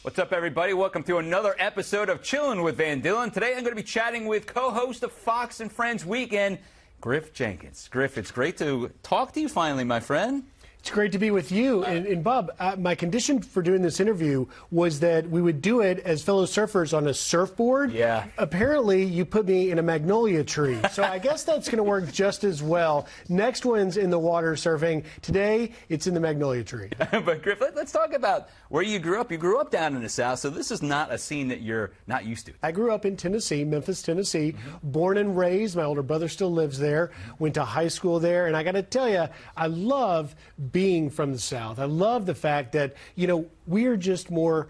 What's up, everybody? Welcome to another episode of Chillin with Van Dillen. Today, I'm going to be chatting with co-host of Fox and Friends Weekend, Griff Jenkins. Griff, it's great to talk to you finally, my friend. It's great to be with you. And Bob, my condition for doing this interview was that we would do it as fellow surfers on a surfboard. Yeah. Apparently, you put me in a magnolia tree. So I guess that's going to work just as well. Next one's in the water surfing. Today, it's in the magnolia tree. But Griff, let's talk about where you grew up. You grew up down in the South, so this is not a scene that you're not used to. I grew up in Tennessee, Memphis, Tennessee. Born and raised. My older brother still lives there. Went to high school there. And I got to tell you, I love being from the South. I love the fact that, you know, we're just more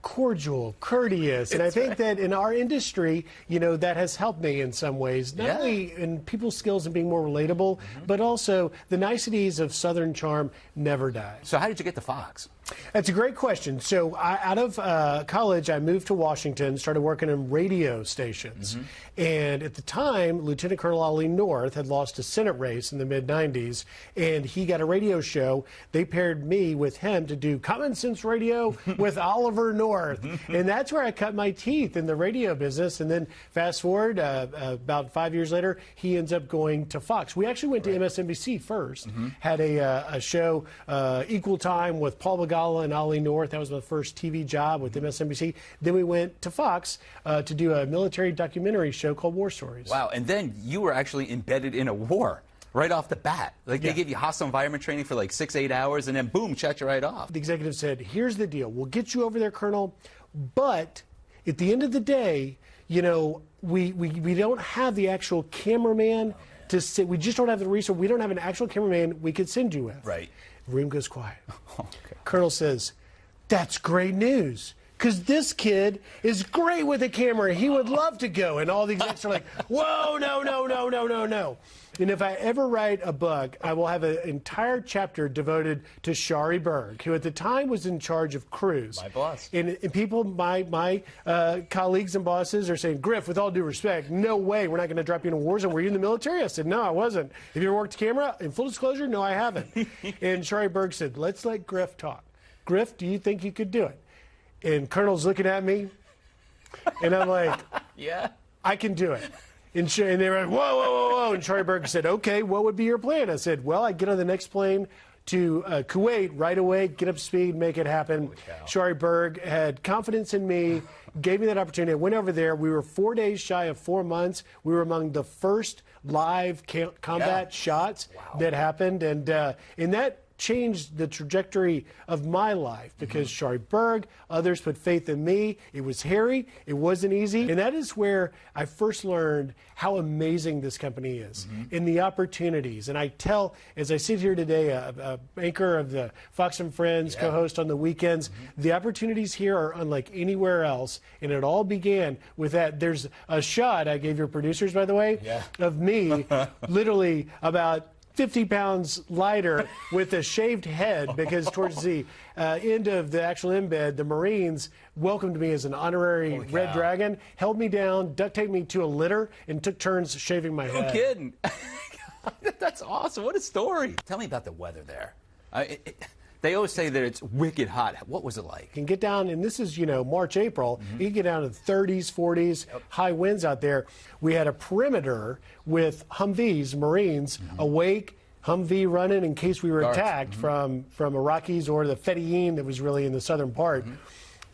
cordial, courteous. And I think that in our industry, you know, that has helped me in some ways. Not only in people's skills and being more relatable, but also the niceties of Southern charm never die. So how did you get to Fox? That's a great question. So out of college, I moved to Washington, started working in radio stations. And at the time, Lieutenant Colonel Ollie North had lost a Senate race in the mid-90s, and he got a radio show. They paired me with him to do Common Sense Radio with Oliver North. And that's where I cut my teeth in the radio business. And then fast forward, about 5 years later, he ends up going to Fox. We actually went to MSNBC first, had a show, Equal Time with Paul Begala and Ollie North. That was my first TV job with MSNBC. Then we went to Fox to do a military documentary show called War Stories. Wow, and then you were actually embedded in a war right off the bat. Like, they give you hostile environment training for like 6-8 hours, and then boom, shut you right off. The executive said, here's the deal. We'll get you over there, Colonel, but at the end of the day, you know, we don't have the actual cameraman to sit. We just don't have the resource. We don't have an actual cameraman we could send you with. Right. The room goes quiet. Okay. Colonel says, that's great news, because this kid is great with a camera. He would love to go. And all the execs are like, whoa, no, no, no, no, no, no. And if I ever write a book, I will have an entire chapter devoted to Shari Berg, who at the time was in charge of crews. My boss. And people, my colleagues and bosses are saying, Griff, with all due respect, no way, we're not going to drop you in a war zone. Were you in the military? I said, no, I wasn't. Have you ever worked camera? In full disclosure, no, I haven't. And Shari Berg said, let's let Griff talk. Griff, do you think you could do it? And Colonel's looking at me, and I'm like, Yeah. I can do it. And they were like, whoa, whoa, whoa, whoa. And Shari Berg said, okay, what would be your plan? I said, well, I'd get on the next plane to Kuwait right away, get up to speed, make it happen. Shari Berg had confidence in me, gave me that opportunity. I went over there. We were 4 days shy of 4 months. We were among the first live combat shots that happened. And that changed the trajectory of my life, because Shari Berg, others put faith in me. It was hairy. It wasn't easy. And that is where I first learned how amazing this company is and the opportunities. And I tell, as I sit here today, a anchor of the Fox and Friends, co-host on the weekends, the opportunities here are unlike anywhere else. And it all began with that. There's a shot I gave your producers, by the way, of me literally about 50 pounds lighter with a shaved head, because towards the end of the actual embed, the Marines welcomed me as an honorary Red Dragon, held me down, duct taped me to a litter, and took turns shaving my head. No kidding. That's awesome. What a story. Tell me about the weather there. They always say that it's wicked hot. What was it like? You can get down, and this is, you know, March, April, you can get down to the 30s, 40s, high winds out there. We had a perimeter with Humvees, Marines, awake, Humvee running in case we were attacked from Iraqis or the Fedayeen that was really in the southern part.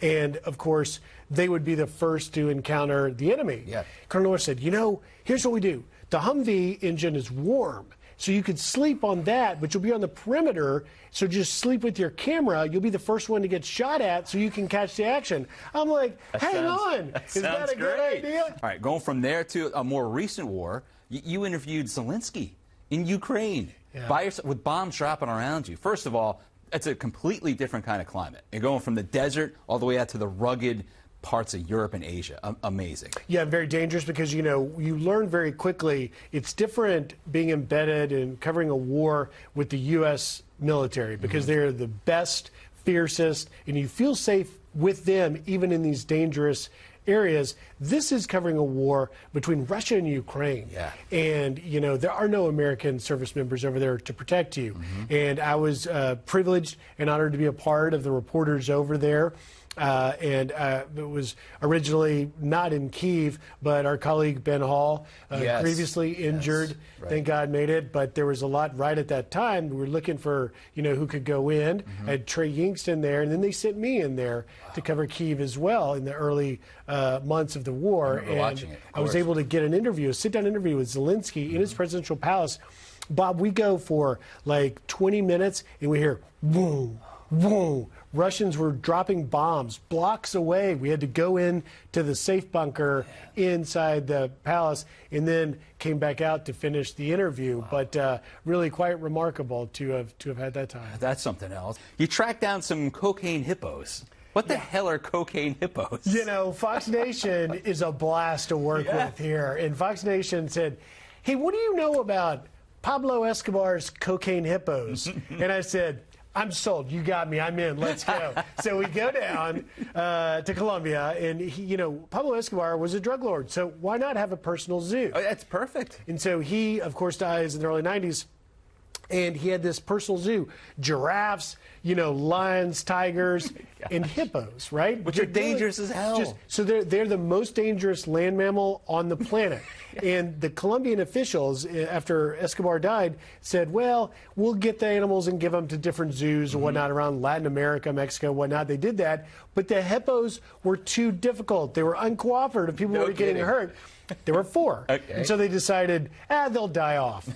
And, of course, they would be the first to encounter the enemy. Colonel North said, you know, here's what we do. The Humvee engine is warm, so you could sleep on that, but you'll be on the perimeter, so just sleep with your camera. You'll be the first one to get shot at, so you can catch the action. I'm like, hang on. Is that a good idea? All right, going from there to a more recent war, you interviewed Zelensky in Ukraine by yourself, with bombs dropping around you. First of all, it's a completely different kind of climate. You're going from the desert all the way out to the rugged parts of Europe and Asia. Amazing. Yeah, very dangerous, because, you know, you learn very quickly it's different being embedded and covering a war with the U.S. military, because they're the best, fiercest, and you feel safe with them even in these dangerous areas. This is covering a war between Russia and Ukraine. And, you know, there are no American service members over there to protect you. And I was privileged and honored to be a part of the reporters over there. And it was originally not in Kyiv, but our colleague Ben Hall, previously injured, thank God made it. But there was a lot right at that time. We were looking for, who could go in. I had Trey Yingsten there, and then they sent me in there to cover Kyiv as well in the early months of the war. And I was able to get an interview, a sit-down interview with Zelensky in his presidential palace. Bob, we go for like 20 minutes, and we hear boom, boom. Russians were dropping bombs blocks away. We had to go in to the safe bunker inside the palace and then came back out to finish the interview. But really quite remarkable to have had that time. That's something else. You tracked down some cocaine hippos. What the hell are cocaine hippos? Fox Nation is a blast to work with here. And Fox Nation said, hey, what do you know about Pablo Escobar's cocaine hippos? And I said, I'm sold. You got me. I'm in. Let's go. So we go down to Colombia, and Pablo Escobar was a drug lord. So why not have a personal zoo? Oh, that's perfect. And so he, of course, dies in the early 90s. And he had this personal zoo, giraffes, lions, tigers, and hippos, right? Which are dangerous as hell. So they're the most dangerous land mammal on the planet. And the Colombian officials, after Escobar died, said, well, we'll get the animals and give them to different zoos and whatnot around Latin America, Mexico, whatnot. They did that. But the hippos were too difficult. They were uncooperative. People were getting hurt. There were 4. Okay. And so they decided, they'll die off.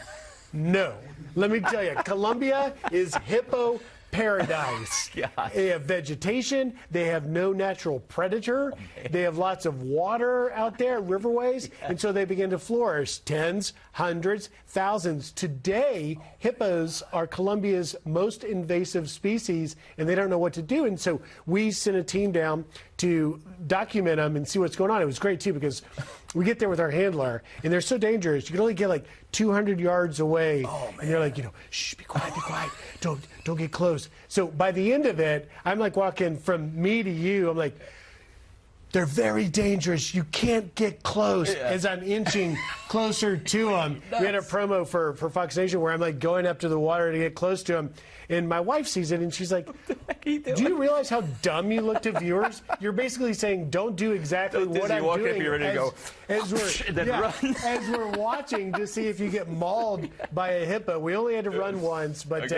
No. Let me tell you, Colombia is hippo paradise. They have vegetation. They have no natural predator. They have lots of water out there, riverways. And so they begin to flourish. Tens, hundreds, thousands. Today, hippos are Colombia's most invasive species, and they don't know what to do. And so we sent a team down to document them and see what's going on. It was great, too, because we get there with our handler, and they're so dangerous. You can only get like 200 yards away. Oh, and you're like, shh, be quiet, be quiet. Don't get close. So by the end of it, I'm like walking from me to you. I'm like, they're very dangerous. You can't get close. As I'm inching closer to them. We had a promo for Fox Nation where I'm like going up to the water to get close to them. And my wife sees it, and she's like, do you realize how dumb you look to viewers? You're basically saying, don't do exactly what I'm doing. As we're watching to see if you get mauled by a hippo. We only had to run once, but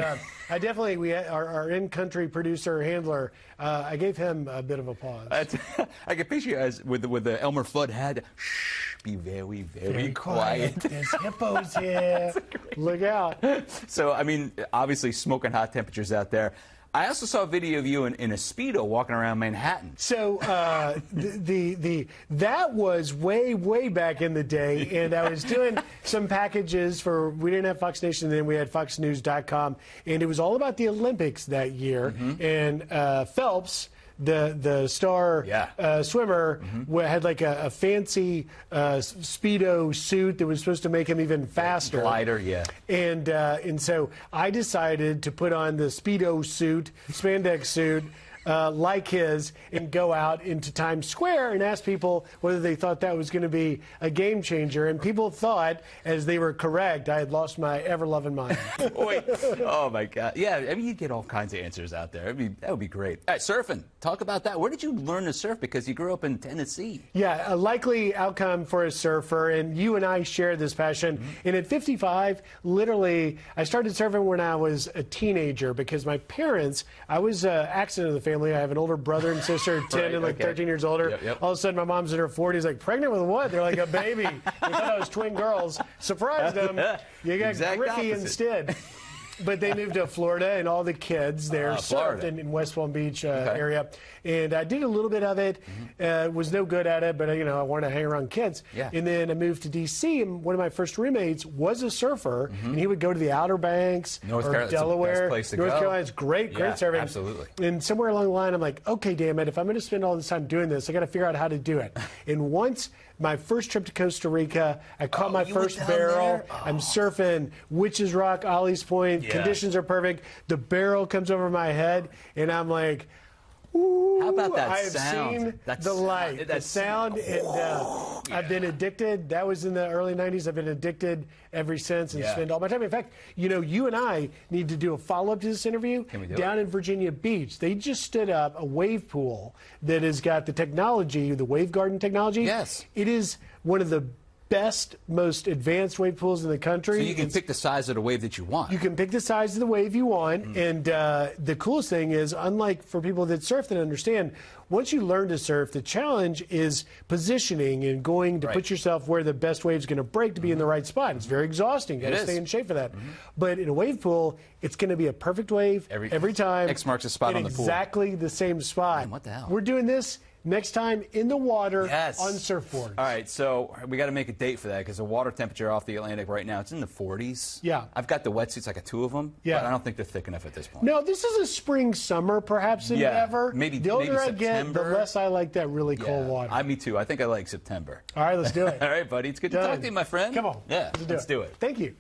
I definitely, our in-country producer, handler, I gave him a bit of a pause. I can picture you as with the Elmer Fudd hat. Shh, be very, very quiet. There's hippos here. Look out. So, I mean, obviously smoking hot temperatures out there. I also saw a video of you in a Speedo walking around Manhattan. So that was way back in the day, and I was doing some packages we didn't have Fox Nation then, we had FoxNews.com, and it was all about the Olympics that year, and Phelps, the star swimmer, had like a fancy Speedo suit that was supposed to make him even faster. Glider, And so I decided to put on the Speedo suit, spandex suit, like his, and go out into Times Square and ask people whether they thought that was going to be a game changer. And people thought, as they were correct, I had lost my ever-loving mind. Wait. Oh, my God. Yeah, I mean, you get all kinds of answers out there. That would be great. All right, surfing. Talk about that. Where did you learn to surf? Because you grew up in Tennessee. Yeah, a likely outcome for a surfer, and you and I share this passion. And at 55, literally, I started surfing when I was a teenager because my parents, I was an accident of the family. I have an older brother and sister, 10 and 13 years older. All of a sudden, my mom's in her 40s, like, pregnant with what? They're like, a baby. They thought I was twin girls. Surprised them. You got Griffey instead. But they moved to Florida, and all the kids there surfed in West Palm Beach area. And I did a little bit of it. Was no good at it, but I wanted to hang around kids. And then I moved to D.C., and one of my first roommates was a surfer, and he would go to the Outer Banks or Delaware. North Carolina's great surfing. Absolutely. And somewhere along the line, I'm like, okay, damn it, if I'm going to spend all this time doing this, I got to figure out how to do it. And once my first trip to Costa Rica, I caught my first barrel. I'm surfing Witches Rock, Ollie's Point. Conditions are perfect. The barrel comes over my head, and I'm like, ooh. How about that I've sound? seen That's the light, the that's sound, and I've been addicted. That was in the early 90s. I've been addicted ever since and spend all my time. In fact, you and I need to do a follow-up to this interview down in Virginia Beach. They just stood up a wave pool that has got the technology, the wave garden technology. Yes. It is one of the best, most advanced wave pools in the country. So you can pick the size of the wave that you want. You can pick the size of the wave you want, and the coolest thing is, unlike for people that surf that understand, once you learn to surf, the challenge is positioning and going to put yourself where the best wave's going to break to be in the right spot. It's very exhausting. You got to stay in shape for that. But in a wave pool, it's going to be a perfect wave every time. X marks a spot on the pool. Exactly the same spot. Man, what the hell? We're doing this next time in the water on surfboards. All right, so we got to make a date for that because the water temperature off the Atlantic right now, it's in the 40s. Yeah. I've got the wetsuits, I got 2 of them, but I don't think they're thick enough at this point. No, this is a spring, summer, perhaps endeavor. Maybe the older I September. get, the less I like that really cold water. Me too. I think I like September. All right, let's do it. All right, buddy. It's good to talk to you, my friend. Come on. Yeah, let's do it. Thank you.